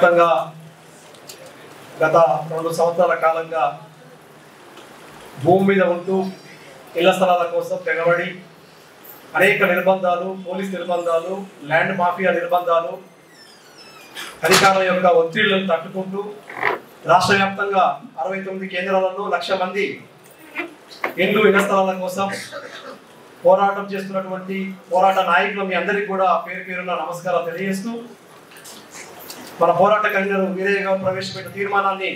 గత 2 సంవత్సరాల కాలంగా భూమి మీద ఉంటూ ఇళ్ల స్థలాల కోసం తెగబడి అనేక నిర్బంధాలు, పోలీస్ నిర్బంధాలు, ల్యాండ్ మాఫియా నిర్బంధాలు, అధికారుల యొక్క ఒత్తిళ్లను తట్టుకుంటూ రాష్ట్ర వ్యాప్తంగా 69 కేంద్రాలలో 1,00,000 మంది ఇళ్ల స్థలాల కోసం పోరాటం చేస్తున్నటువంటి పోరాట నాయకులు మీ అందరికీ కూడా పేరు పేరున నమస్కారాలు తెలియజేస్తూ మన పోరాట కన్వీనర్ వీరయ్య గారు ప్రవేశపెట్టిన తీర్మానాన్ని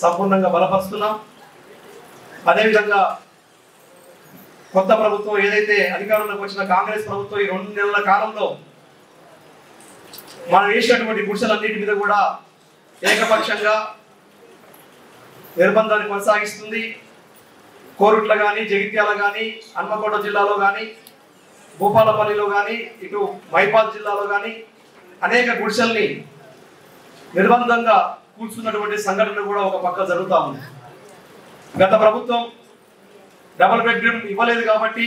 సంపూర్ణంగా బలపరుస్తున్నాం. అదేవిధంగా కొత్త ప్రభుత్వం ఏదైతే అధికారంలోకి వచ్చిన కాంగ్రెస్ ప్రభుత్వం ఈ 2 నెలల కాలంలో మనం వేసినటువంటి గుడిసెలన్నిటి మీద కూడా ఏకపక్షంగా నిర్బంధాన్ని కొనసాగిస్తుంది. కోరుట్ల కానీ, జగిత్యాల కానీ, హన్మకొండ జిల్లాలో కానీ, భూపాలపల్లిలో కానీ, ఇటు మైబాద్ జిల్లాలో కానీ అనేక గుడిసెల్ని నిర్బంధంగా కూర్చున్నటువంటి సంఘటనలు కూడా ఒక పక్క జరుగుతూ ఉంది. గత ప్రభుత్వం డబుల్ బెడ్రూమ్ ఇవ్వలేదు కాబట్టి,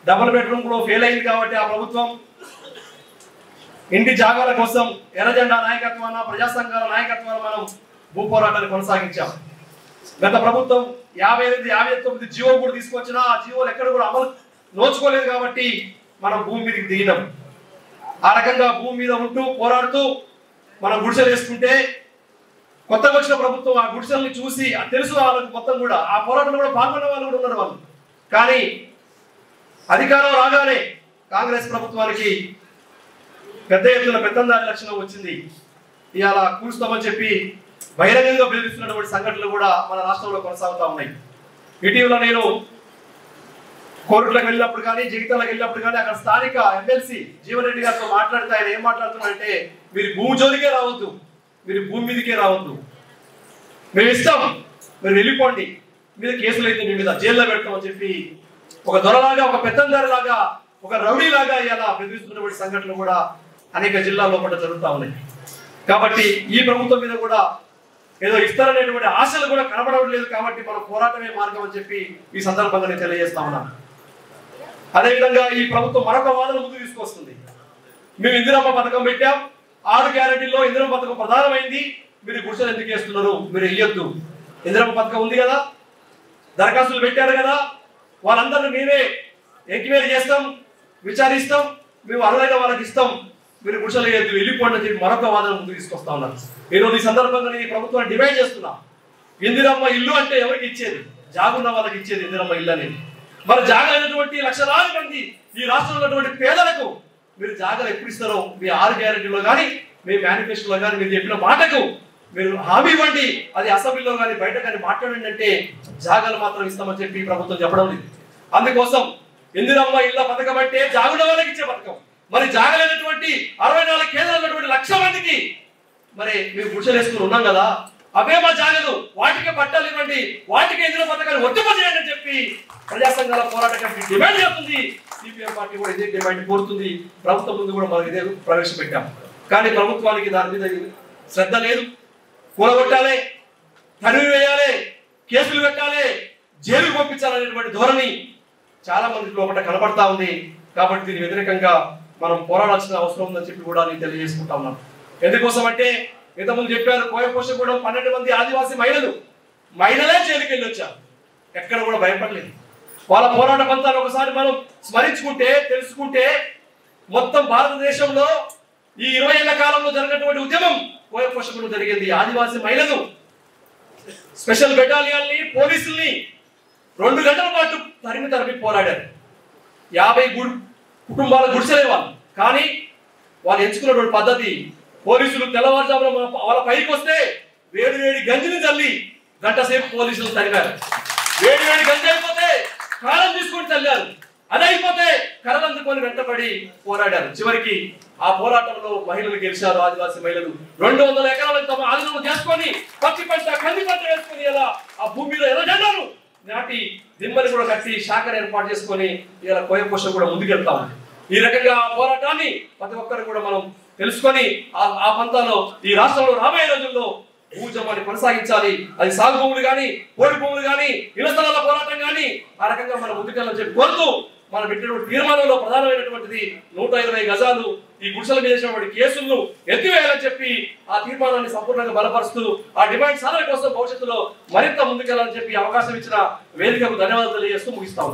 డబుల్ బెడ్రూమ్ కూడా ఫెయిల్ అయింది కాబట్టి ఆ ప్రభుత్వం ఇంటి జాగాల కోసం ఎర్రజెండా నాయకత్వాన, ప్రజా సంఘాల నాయకత్వాన మనం భూ పోరాటాన్ని కొనసాగించాం. గత ప్రభుత్వం 58 జీవో కూడా తీసుకొచ్చినా ఆ జీవోలు ఎక్కడ కూడా అమలు నోచుకోలేదు కాబట్టి మనం భూమి మీదకి దిగినాం. ఆ రకంగా భూమి మీద ఉంటూ పోరాడుతూ మనం గుడిసెలు వేసుకుంటే కొత్తగా వచ్చిన ప్రభుత్వం ఆ గుడిసెల్ని చూసి తెలుసు వాళ్ళకి మొత్తం కూడా ఆ పోరాటంలో కూడా పాల్గొన్న వాళ్ళు కూడా ఉన్నారు వాళ్ళు. కానీ అధికారం రాగానే కాంగ్రెస్ ప్రభుత్వానికి పెద్ద ఎత్తున పెత్తందారి లక్షణం వచ్చింది. ఇవాళ కూర్చుతామని చెప్పి బహిరంగంగా బెదిరిస్తున్నటువంటి సంఘటనలు కూడా మన రాష్ట్రంలో కొనసాగుతూ ఉన్నాయి. ఇటీవల నేను కోరుట్లకు వెళ్ళినప్పుడు కానీ, జగిత్యాలకు వెళ్ళినప్పుడు కానీ అక్కడ స్థానిక ఎమ్మెల్సీ జీవన్ రెడ్డి గారితో మాట్లాడితే ఆయన ఏం మాట్లాడుతున్నారంటే, మీరు భూమి జోలికే రావద్దు, మీరు భూమి మీదకే రావద్దు, మేము ఇస్తాం, మీరు వెళ్ళిపోండి, మీద కేసులు అయితే మీ మీద జైల్లో పెడతామని చెప్పి ఒక దొరలాగా, ఒక పెత్తందారిలాగా, ఒక రౌడీలాగా ఇలా బెదిరిస్తున్నటువంటి సంఘటనలు కూడా అనేక జిల్లాల్లో కూడా జరుగుతూ ఉన్నాయి. కాబట్టి ఈ ప్రభుత్వం మీద కూడా ఏదో ఇస్తారనేటువంటి ఆశలు కూడా కనబడడం లేదు. కాబట్టి మన పోరాటమే మార్గం అని చెప్పి ఈ సందర్భంగా నేను తెలియజేస్తా ఉన్నాను. అదేవిధంగా ఈ ప్రభుత్వం మరొక వాదన ముందు తీసుకొస్తుంది. మేము ఇందిరమ్మ పథకం పెట్టాం, 6 గ్యారెంటీల్లో ఇందిరమ్మ పథకం ప్రధానమైంది, మీరు గుడిసెలు ఎందుకు వేస్తున్నారు, మీరు ఇయ్యొద్దు, ఇందిరమ్మ పథకం ఉంది కదా, దరఖాస్తులు పెట్టారు కదా, వాళ్ళందరినీ మేమే ఎంక్వైరీ చేస్తాం, విచారిస్తాం, మేము అర్హులైన వాళ్ళకి ఇస్తాం, మీరు గుడిసెలు వేయద్దు, వెళ్ళిపోండి అని చెప్పి మరొక వాదన ముందు తీసుకొస్తా ఉన్నారు. ఈరోజు ఈ సందర్భంగా నేను ఈ ప్రభుత్వాన్ని డిమాండ్ చేస్తున్నా, ఇందిరమ్మ ఇల్లు అంటే ఎవరికి ఇచ్చేది? జాగున్న వాళ్ళకి ఇచ్చేది ఇందిరమ్మ ఇల్లు అనేది. మరి జాగలైనటువంటి లక్షలాది మంది ఈ రాష్ట్రంలో ఉన్నటువంటి పేదలకు మీరు జాగాలు ఎప్పుడు ఇస్తారో మీ 6 గ్యారెంటీలో కానీ, మీ మేనిఫెస్టోలో కానీ మీరు చెప్పిన మాటకు మీరు హామీ ఇవ్వండి, అది అసెంబ్లీలో కానీ బయట కానీ మాట్లాడండి అంటే జాగాలు మాత్రం ఇస్తామని చెప్పి ప్రభుత్వం చెప్పడం లేదు. అందుకోసం ఇందిరమ్మ ఇళ్ళ పథకం అంటే జాగున్న వాళ్ళకి ఇచ్చే పథకం. మరి జాగలేనటువంటి 64 కేంద్రాలు ఉన్నటువంటి 1,00,000 మందికి మరి మేము గుడిసెలు వేసుకుని ఉన్నాం కదా, అవే మా జాగలు, వాటికే పట్టాలు ఇవ్వండి, వాటికి ఇందిర పథకాన్ని వర్తింపజేయండి అని చెప్పి ప్రజా సంఘాల పోరాట కమిటీ డిమాండ్ చేస్తుంది. సిపిఎం పార్టీ కూడా ఇదే డిమాండ్ కోరుతుంది. ప్రభుత్వం ముందు కూడా మనం ఇదే ప్రవేశపెట్టాం. కానీ ప్రభుత్వానికి దాని మీద శ్రద్ధ లేదు. కూలగొట్టాలి, తరిమి వేయాలి, కేసులు పెట్టాలి, జైలుకు పంపించాలనేటువంటి ధోరణి చాలా మంది లోపల కనబడతా ఉంది. కాబట్టి దీని వ్యతిరేకంగా మనం పోరాడాల్సిన అవసరం ఉందని చెప్పి కూడా నేను తెలియజేసుకుంటా ఉన్నాను. ఎందుకోసం అంటే ఇంతకుముందు చెప్పారు, కోయపోషగూడెం 12 మంది ఆదివాసీ మహిళలే జైలుకి వెళ్ళి వచ్చారు, ఎక్కడ కూడా భయపడలేదు. వాళ్ళ పోరాట పంతాన్ని ఒకసారి మనం స్మరించుకుంటే, తెలుసుకుంటే మొత్తం భారతదేశంలో ఈ 20 ఏళ్ల కాలంలో జరిగినటువంటి ఉద్యమం కోయపోషగూడెం జరిగింది. ఆదివాసీ మహిళలు స్పెషల్ బెటాలియన్ని, పోలీసుల్ని 2 గంటల పాటు తరిమి పోరాడారు. 50 కుటుంబాల గుడిసెలే వాళ్ళు. కానీ వాళ్ళు ఎంచుకున్నటువంటి పద్ధతి, పోలీసులు తెల్లవారుజామున వాళ్ళ పైకి వస్తే వేడి గంజిని చల్లి గంట సేపు పోలీసులు తరిగారు. వేడి గంజి అయిపోతే కాలం తీసుకొని చల్లారు, అదైపోతే కర్రలందుకొని వెంటబడి పోరాడారు. చివరికి ఆ పోరాటంలో మహిళలు గెలిచారు. ఆదివాసీ మహిళలు 200 ఎకరాలను తమ ఆధీనంలో చేసుకొని పచ్చి పంట, కంది పంట వేసుకొని ఇలా ఆ భూమిలో ఎర్రజెండాను నాటి దిమ్మలు కూడా కట్టి శాఖను ఏర్పాటు చేసుకొని ఇలా కోయపోషం కూడా ముందుకెళ్తాం. ఈ రకంగా ఆ పోరాటాన్ని ప్రతి ఒక్కరు కూడా మనం తెలుసుకొని ఆ పంతాలో ఈ రాష్ట్రంలో రాబోయే రోజుల్లో భూజమాన్ని కొనసాగించాలి. అది సాగు భూములు కానీ, కోడి భూములు కానీ, ఇళ్ల స్థలాల పోరాటం కానీ ఆ రకంగా మనం ముందుకెళ్ళని చెప్పి కోరుతూ మనం పెట్టినటువంటి తీర్మానంలో ప్రధానమైనటువంటిది 120 గజాలు ఈ గుడిసెల మీద చేసినటువంటి కేసులను ఎత్తివేయాలని చెప్పి ఆ తీర్మానాన్ని సంపూర్ణంగా బలపరుస్తూ ఆ డిమాండ్ సాధన కోసం భవిష్యత్తులో మరింత ముందుకెళ్లాలని చెప్పి అవకాశం ఇచ్చిన వేదికకు ధన్యవాదాలు తెలియజేస్తూ ముగిస్తాము.